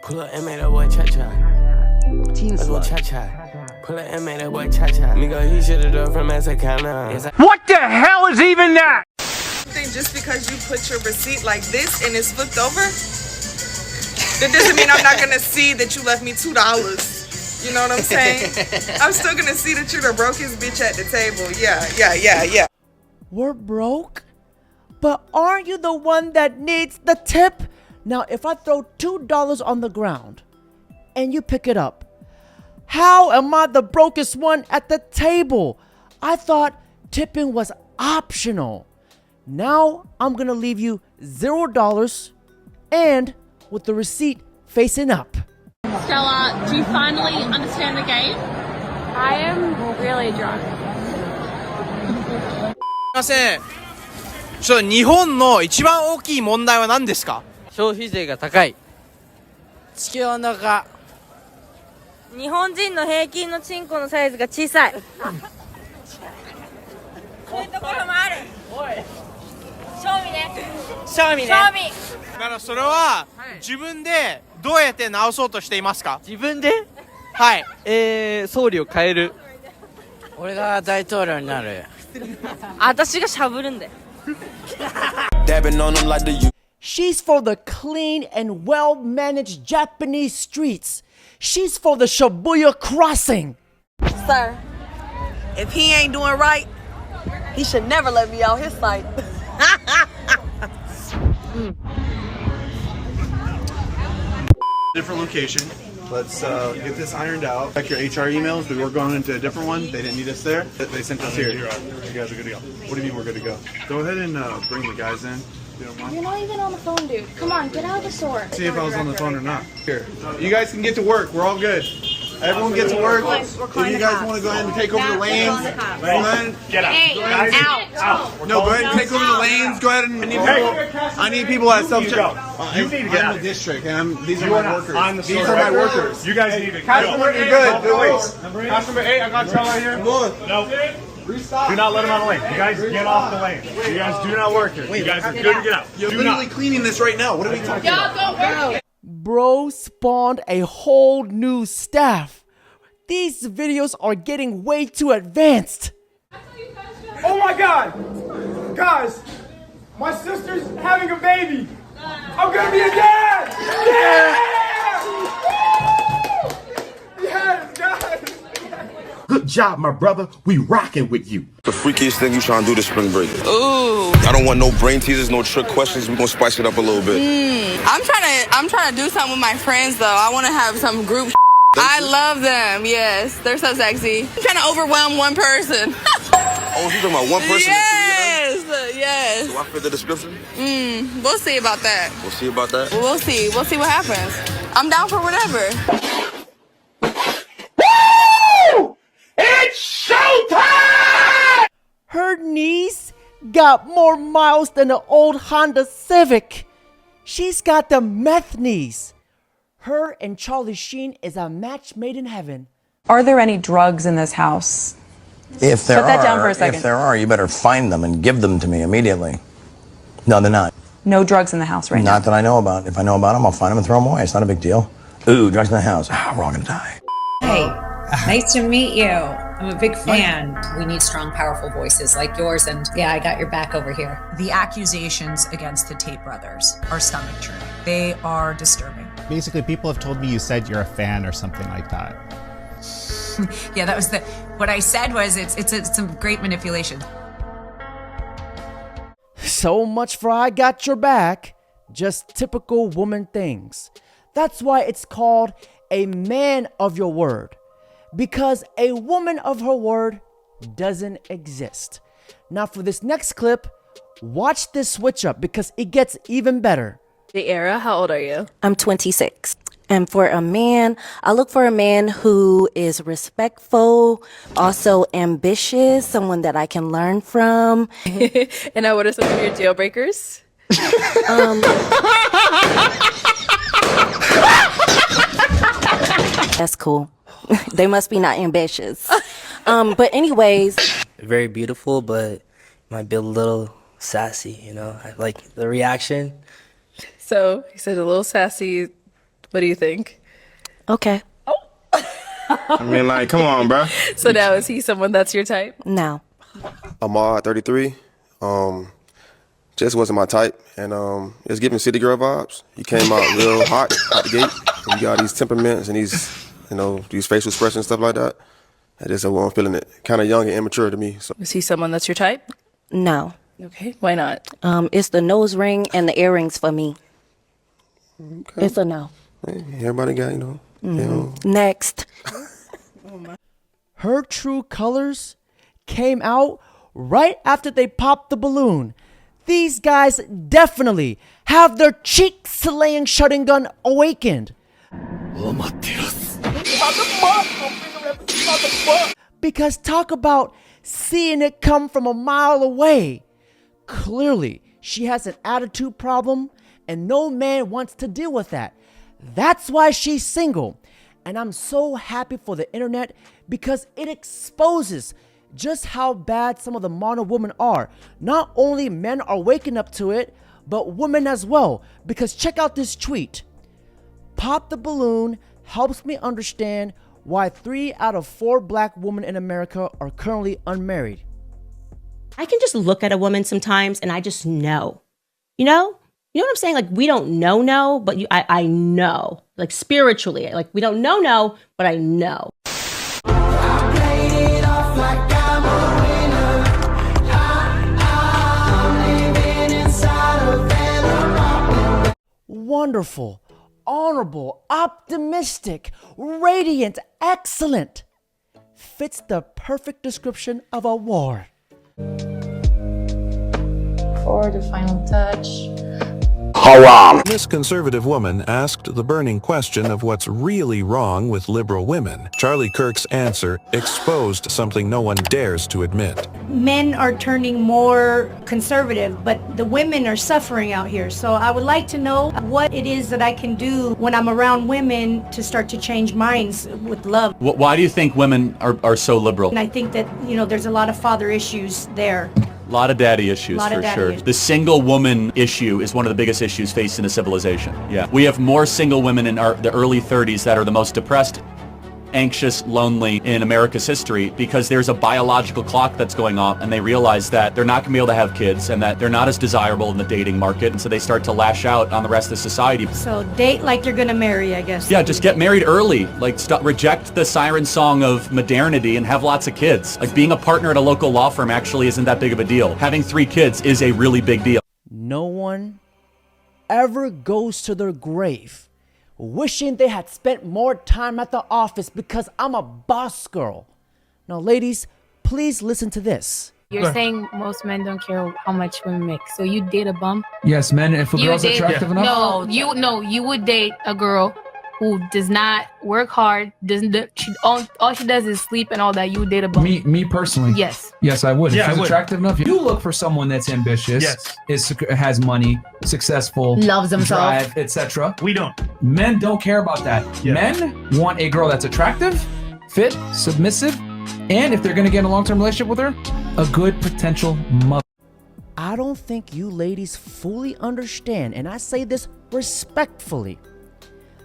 Pull up and make that boy cha-cha. Let's go cha-cha. Pull up and make that boy cha-cha. Nigga, he should've done from Mexicana. What the hell is even that? Just because you put your receipt like this and it's flipped over, that doesn't mean I'm not gonna see that you left me $2. You know what I'm saying? I'm still gonna see that you're the brokest bitch at the table. Yeah. We're broke? But aren't you the one that needs the tip? Now, if I throw $2 on the ground and you pick it up, how am I the brokest one at the table? I thought tipping was optional. Now I'm gonna leave you $0 and with the receipt facing up. Stella, do you finally understand the game? I am really drunk. すいません。日本の一番大きい問題は何ですか？消費税が高い。地球温暖化。日本人の平均のチンコのサイズが小さい。こういうところもある。賞味ね。賞味。それは自分でどうやって直そうとしていますか？自分で？はい。総理を変える。俺が大統領になる。私がしゃぶるんだよ。She's for the clean and well-managed Japanese streets. She's for the Shibuya crossing. Sir, if he ain't doing right, he should never let me out his sight. Different location. Let's get this ironed out. Check your HR emails. We were going into a different one. They didn't need us there. They sent us here. You guys are good to go. What do you mean we're good to go? Go ahead and bring the guys in. You don't mind? You're not even on the phone, dude. Come on, get out of the store. See if I was on the phone or not. Here. You guys can get to work. We're all good. Everyone get to work. If you guys want to go ahead and take over the lanes, go ahead. Get out. Hey, out. No, go ahead and take over the lanes. Go ahead and I need people at self-check. You need to get out. I'm the district, and these are my workers. These are my workers. You guys need to go. Customer, you're good. Customer 8, I got y'all right here. No. Do not let him on the lane. You guys get off the lane. You guys do not work here. You guys are good to get out. You're literally cleaning this right now. What are we talking about? Y'all don't work. Bro spawned a whole new staff. These videos are getting way too advanced. Oh my god! Guys, my sister's having a baby! I'm gonna be a dad! Yeah! Yes, guys! Good job, my brother. We rocking with you. The freakiest thing you trying to do this spring break? Ooh. I don't want no brain teasers, no trick questions. We're gonna spice it up a little bit. I'm trying to do something with my friends though. I want to have some group. I love them. Yes, they're so sexy. I'm trying to overwhelm one person. Oh, you talking about one person? Yes. Do I fit the description? We'll see about that. We'll see about that. We'll see what happens. I'm down for whatever. Woo! It's showtime! Her niece got more miles than an old Honda Civic. She's got the meth niece. Her and Charlie Sheen is a match made in heaven. Are there any drugs in this house? If there Put that down for a second. If there are, you better find them and give them to me immediately. No, they're not. No drugs in the house right now? Not that I know about. If I know about them, I'll find them and throw them away. It's not a big deal. Ooh, drugs in the house. We're all gonna die. Hey, nice to meet you. I'm a big fan. We need strong, powerful voices like yours, and yeah, I got your back over here. The accusations against the Tate brothers are stomach churning. They are disturbing. Basically, people have told me you said you're a fan or something like that. Yeah, that was what I said was it's some great manipulation. So much for I got your back. Just typical woman things. That's why it's called a man of your word. Because a woman of her word doesn't exist. Now for this next clip, watch this switch up because it gets even better. The era, how old are you? I'm 26. And for a man, I look for a man who is respectful, also ambitious, someone that I can learn from. And now what are some of your deal breakers? That's cool. They must be not ambitious. But anyways. Very beautiful, but might be a little sassy, you know? I like the reaction. So, he said a little sassy, What do you think? Okay. I mean, like, come on, bro. So now, is he someone that's your type? No. Ahmad, 33. Just wasn't my type, and it was giving city girl vibes. He came out real hot out the gate. And you got these temperaments and these, these facial expressions and stuff like that. I just wasn't feeling it. Kind of young and immature to me. So. Is he someone that's your type? No. Okay, why not? It's the nose ring and the earrings for me. Okay. It's a no. Hey, everybody got, Next. Her true colors came out right after they popped the balloon. These guys definitely have their cheeks laying shutting gun awakened. Because talk about seeing it come from a mile away. Clearly, she has an attitude problem and no man wants to deal with that. That's why she's single. And I'm so happy for the internet because it exposes just how bad some of the modern women are. Not only men are waking up to it, but women as well. Because check out this tweet. Pop the balloon helps me understand why 3 out of 4 black women in America are currently unmarried. I can just look at a woman sometimes and I just know. You know what I'm saying? Like, we don't know, but I know. Like, spiritually. Like, we don't know, but I know. Wonderful, honorable, optimistic, radiant, excellent. Fits the perfect description of a war. For the final touch. Haram. This conservative woman asked the burning question of what's really wrong with liberal women. Charlie Kirk's answer exposed something no one dares to admit. Men are turning more conservative, but the women are suffering out here. So I would like to know what it is that I can do when I'm around women to start to change minds with love. Why do you think women are so liberal? And I think that, there's a lot of father issues there. A lot of daddy issues, for sure. The single woman issue is one of the biggest issues faced in a civilization. Yeah, we have more single women in the early 30s that are the most depressed, anxious, lonely in America's history because there's a biological clock that's going off and they realize that they're not going to be able to have kids and that they're not as desirable in the dating market, and so they start to lash out on the rest of society. So date like you're going to marry, I guess. Yeah, just get married early. Like, reject the siren song of modernity and have lots of kids. Like, being a partner at a local law firm actually isn't that big of a deal. Having 3 kids is a really big deal. No one ever goes to their grave wishing they had spent more time at the office because I'm a boss girl. Now, ladies, please listen to this. You're saying most men don't care how much women make. So you date a bum? Yes, men. If a girl's attractive enough. No, you would date a girl who does not work hard, all she does is sleep and all that. You would date a bum. Me personally. Yes. Yes, I would. Yeah, if she's attractive enough, you look for someone that's ambitious. Yes. Has money, successful, loves himself, drive, etc. We don't. Men don't care about that. Yeah. Men want a girl that's attractive, fit, submissive, and if they're going to get in a long-term relationship with her, a good potential mother. I don't think you ladies fully understand, and I say this respectfully,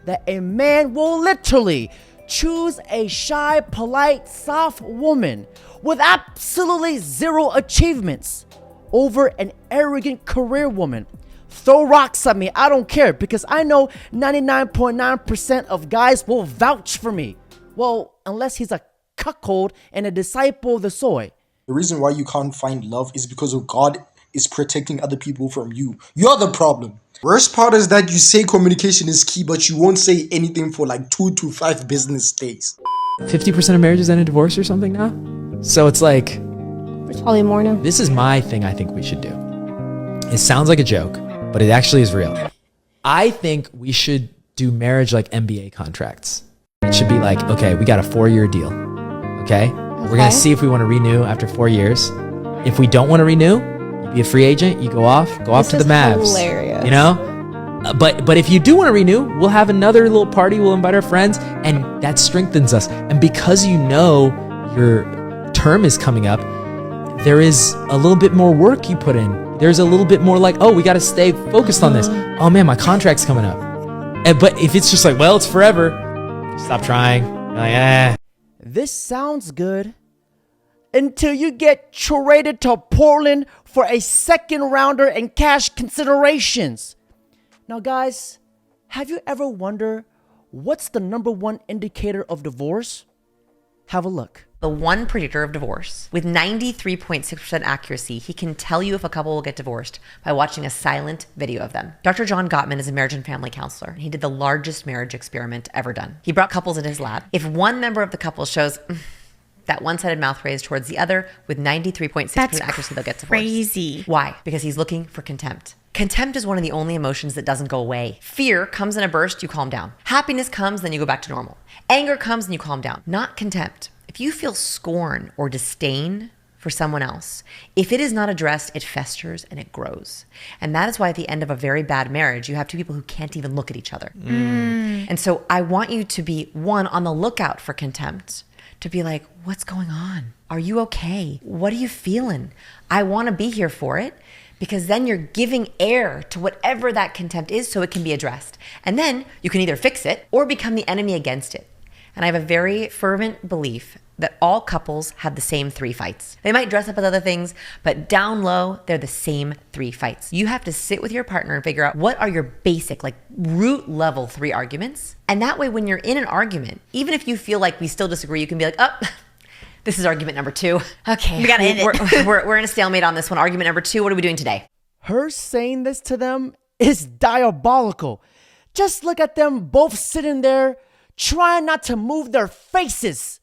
that a man will literally choose a shy, polite, soft woman with absolutely 0 achievements over an arrogant career woman. Throw rocks at me, I don't care, because I know 99.9% of guys will vouch for me. Well, unless he's a cuckold and a disciple of the soy. The reason why you can't find love is because of God is protecting other people from you. You're the problem. Worst part is that you say communication is key, but you won't say anything for like 2 to 5 business days. 50% of marriages end in divorce or something now? So it's like... It's probably more now. This is my thing I think we should do. It sounds like a joke, but it actually is real. I think we should do marriage like NBA contracts. It should be like, okay, we got a 4-year deal. Okay? We're going to see if we want to renew after 4 years. If we don't want to renew, you be a free agent, you go off to the Mavs. Hilarious. You know? But if you do want to renew, we'll have another little party, we'll invite our friends, and that strengthens us. And because you know your term is coming up, there is a little bit more work you put in. There's a little bit more like, oh, we got to stay focused on this. Oh man, my contract's coming up. But if it's just like, well, it's forever, stop trying. You're like, eh. This sounds good until you get traded to Portland for a second rounder and cash considerations. Now, guys, have you ever wondered what's the number one indicator of divorce? Have a look. The one predictor of divorce. With 93.6% accuracy, he can tell you if a couple will get divorced by watching a silent video of them. Dr. John Gottman is a marriage and family counselor. He did the largest marriage experiment ever done. He brought couples into his lab. If one member of the couple shows that one-sided mouth raised towards the other with 93.6% accuracy, they'll get divorced. Crazy. Why? Because he's looking for contempt. Contempt is one of the only emotions that doesn't go away. Fear comes in a burst, you calm down. Happiness comes, then you go back to normal. Anger comes and you calm down. Not contempt. If you feel scorn or disdain for someone else, if it is not addressed, it festers and it grows. And that is why at the end of a very bad marriage, you have two people who can't even look at each other. And so I want you to be, one, on the lookout for contempt, to be like, what's going on? Are you okay? What are you feeling? I want to be here for it, because then you're giving air to whatever that contempt is so it can be addressed. And then you can either fix it or become the enemy against it. And I have a very fervent belief that all couples have the same 3 fights. They might dress up as other things, but down low, they're the same 3 fights. You have to sit with your partner and figure out what are your basic, like root level 3 arguments. And that way, when you're in an argument, even if you feel like we still disagree, you can be like, oh, this is argument number 2. Okay, We gotta end it. We're in a stalemate on this one. Argument number 2, what are we doing today? Her saying this to them is diabolical. Just look at them both sitting there trying not to move their faces.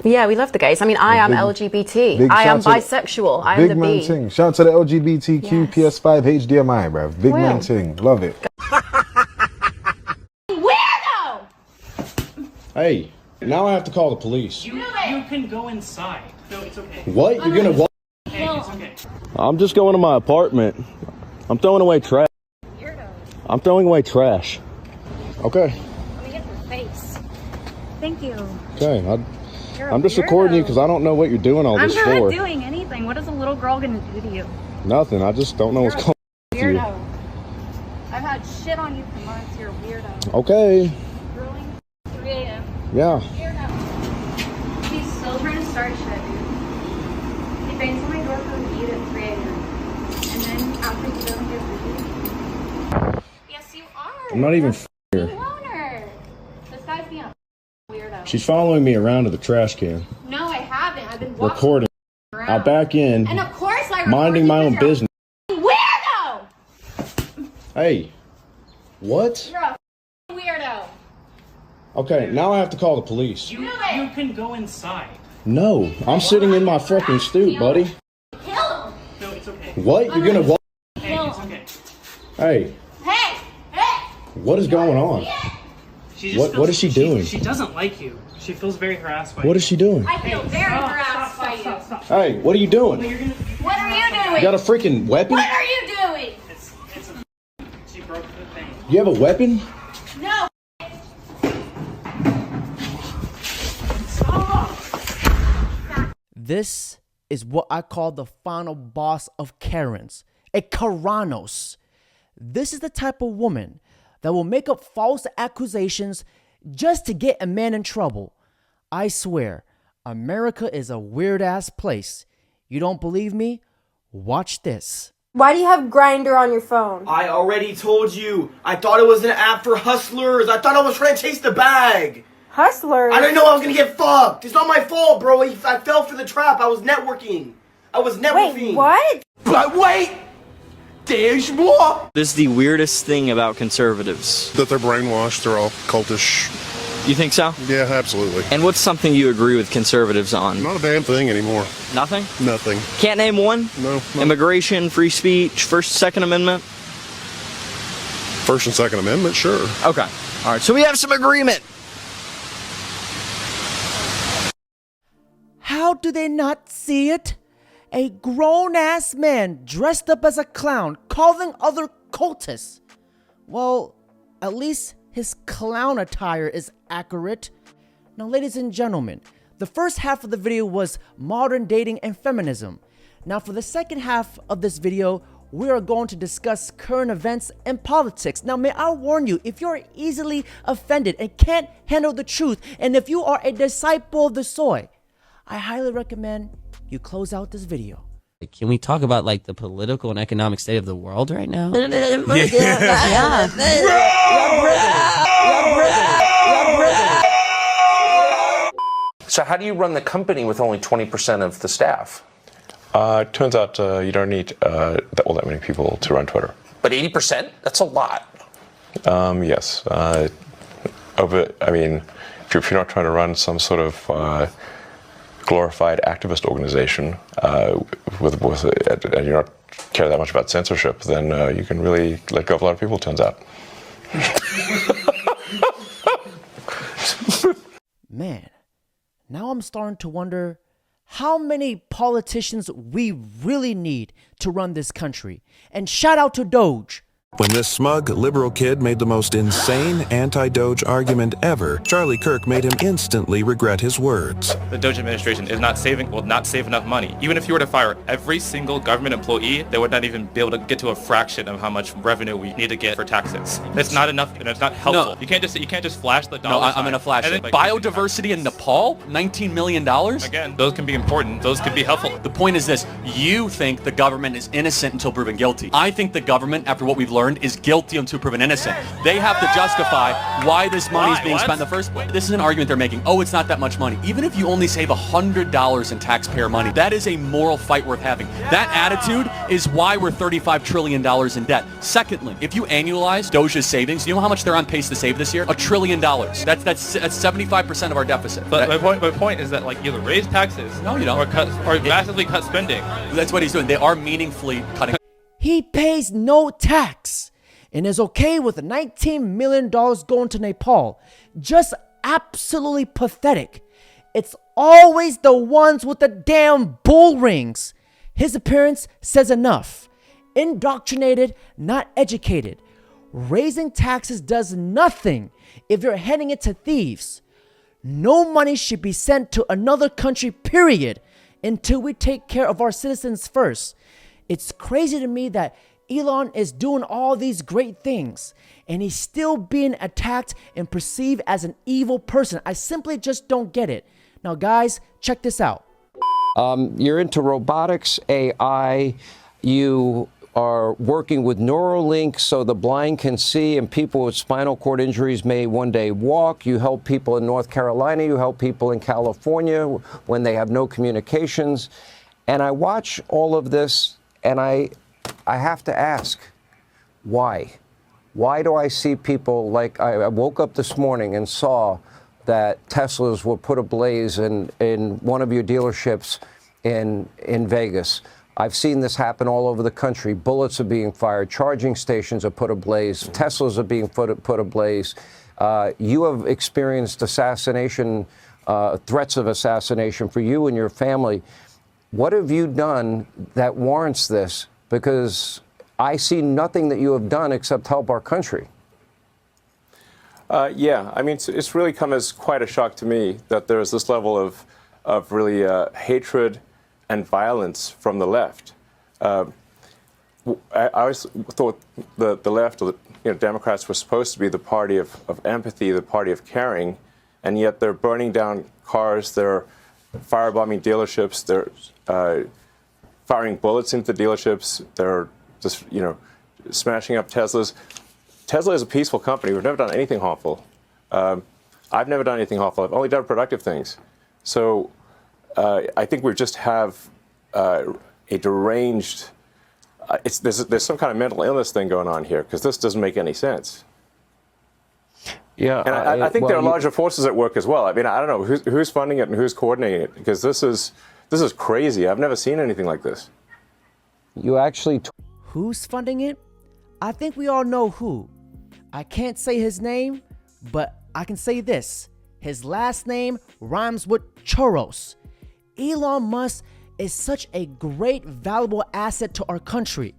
Yeah, we love the gays. I mean, I am LGBT. I am bisexual. I am the B. Ting. Shout out to the LGBTQ PS5 HDMI, bro. Big man ting. Love it. Weirdo! Hey, now I have to call the police. You can go inside. No, it's okay. What? You're gonna what? Hey, it's okay. I'm just going to my apartment. I'm throwing away trash. I'm throwing away trash. Okay. Let me get your face. Thank you. Okay. I'm just recording you because I don't know what you're doing all this for. I'm not doing anything. What is a little girl gonna do to you? Nothing. I just don't know what's going on with you. Weirdo. I've had shit on you for months. You're a weirdo. Okay. Really? 3 a.m. Yeah. Weirdo. He's still trying to start shit, dude. He bangs on my door for weed at 3 a.m. And then after he doesn't get weed. Yes, you are. I'm not even here. You own her. This guy's being a weirdo. She's following me around to the trash can. No, I haven't. I've been walking Recording. around. I'll back in. And of course I minding my own business. Weirdo! Hey. What? You're a weirdo. Okay, now I have to call the police. You can go inside. No, I'm sitting in my fucking stoop, buddy. Kill him. No, it's okay. What? You're gonna what? Hey, it's okay. Hey, Hey! Hey! what is going on? She just What is she doing? She doesn't like you. She feels very harassed by What is she doing? I feel very harassed by you. Hey, what are you doing? What are you doing? You got a freaking weapon? What are you doing? She broke the thing. You have a weapon? No. This is what I call the final boss of Karens, a Karanos. This is the type of woman that will make up false accusations just to get a man in trouble. I swear, America is a weird-ass place. You don't believe me? Watch this. Why do you have Grindr on your phone? I already told you. I thought it was an app for hustlers. I thought I was trying to chase the bag. Hustlers? I didn't know I was gonna get fucked. It's not my fault, bro. I fell for the trap. I was networking. Wait, what? But wait! There's more! This is the weirdest thing about conservatives. That they're brainwashed, they're all cultish. You think so? Yeah, absolutely. And what's something you agree with conservatives on? Not a damn thing anymore. Nothing? Nothing. Can't name one? No. Immigration, free speech, First, Second Amendment? First and Second Amendment, sure. Okay. All right, so we have some agreement. How do they not see it? A grown-ass man dressed up as a clown calling other cultists. Well, at least his clown attire is accurate. Now, ladies and gentlemen, the first half of the video was modern dating and feminism. Now, for the second half of this video, we are going to discuss current events and politics. Now, may I warn you, if you're easily offended and can't handle the truth, and if you are a disciple of the soy, I highly recommend you close out this video. Can we talk about like the political and economic state of the world right now? So how do you run the company with only 20% of the staff? It turns out you don't need all that many people to run Twitter. But 80%? That's a lot. Yes. If you're not trying to run some sort of glorified activist organization and you're not care that much about censorship, then you can really let go of a lot of people, it turns out. Man, now I'm starting to wonder how many politicians we really need to run this country. And shout out to Doge. When this smug liberal kid made the most insane anti-Doge argument ever, Charlie Kirk made him instantly regret his words. The Doge administration is not save enough money. Even if you were to fire every single government employee, they would not even be able to get to a fraction of how much revenue we need to get for taxes. It's not enough, and it's not helpful. No. You can't just flash the dollar. No, I'm gonna flash it. Biodiversity in Nepal, $19 million. Again, those can be important. Those could be helpful. The point is this: you think the government is innocent until proven guilty. I think the government, after what we've learned, is guilty until proven innocent. They have to justify why this money is being spent in the first place. This is an argument they're making. Oh, it's not that much money. Even if you only save $100 in taxpayer money, that is a moral fight worth having. That attitude is why we're $35 trillion in debt. Secondly, if you annualize Doge's savings, you know how much they're on pace to save this year? $1 trillion. That's 75% of our deficit. But my point is that either raise taxes, no, you don't, or massively cut spending. That's what he's doing. They are meaningfully cutting. He pays no tax and is okay with $19 million going to Nepal. Just absolutely pathetic. It's always the ones with the damn bull rings. His appearance says enough. Indoctrinated, not educated. Raising taxes does nothing if you're handing it to thieves. No money should be sent to another country, period, until we take care of our citizens first. It's crazy to me that Elon is doing all these great things and he's still being attacked and perceived as an evil person. I simply just don't get it. Now, guys, check this out. You're into robotics, AI. You are working with Neuralink so the blind can see and people with spinal cord injuries may one day walk. You help people in North Carolina. You help people in California when they have no communications. And I watch all of this and I have to ask, why? Why do I see people like I woke up this morning and saw that Teslas were put ablaze in one of your dealerships in Vegas? I've seen this happen all over the country. Bullets are being fired. Charging stations are put ablaze. Teslas are being put ablaze. You have experienced assassination, threats of assassination for you and your family. What have you done that warrants this? Because I see nothing that you have done except help our country. Yeah, I mean, it's really come as quite a shock to me that there's this level of really hatred and violence from the left. I always thought the left, or Democrats, were supposed to be the party of empathy, the party of caring, and yet they're burning down cars, they're firebombing dealerships, they're firing bullets into the dealerships. They're just, smashing up Teslas. Tesla is a peaceful company. We've never done anything harmful. I've never done anything harmful. I've only done productive things. So I think we just have a deranged, there's some kind of mental illness thing going on here, because this doesn't make any sense. Yeah, and I think there are larger forces at work as well. I mean, I don't know who's funding it and who's coordinating it, because this is crazy. I've never seen anything like this. You actually... Who's funding it? I think we all know who. I can't say his name, but I can say this. His last name rhymes with churros. Elon Musk is such a great, valuable asset to our country.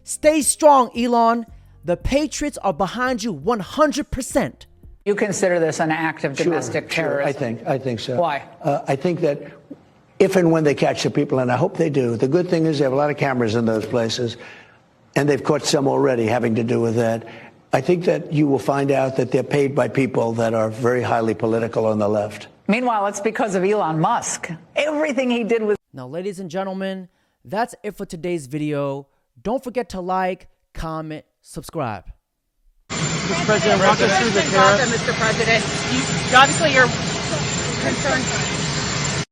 Stay strong, Elon. The Patriots are behind you 100%. You consider this an act of domestic terrorism? I think so. Why? I think that if and when they catch the people, and I hope they do, the good thing is they have a lot of cameras in those places. and they've caught some already having to do with that. I think that you will find out that they're paid by people that are very highly political on the left. Meanwhile, it's because of Elon Musk. Everything he did was... Now, ladies and gentlemen, that's it for today's video. Don't forget to like, comment, subscribe. Mr. President, walk us through the tariffs. Mr. President, obviously you're concerned.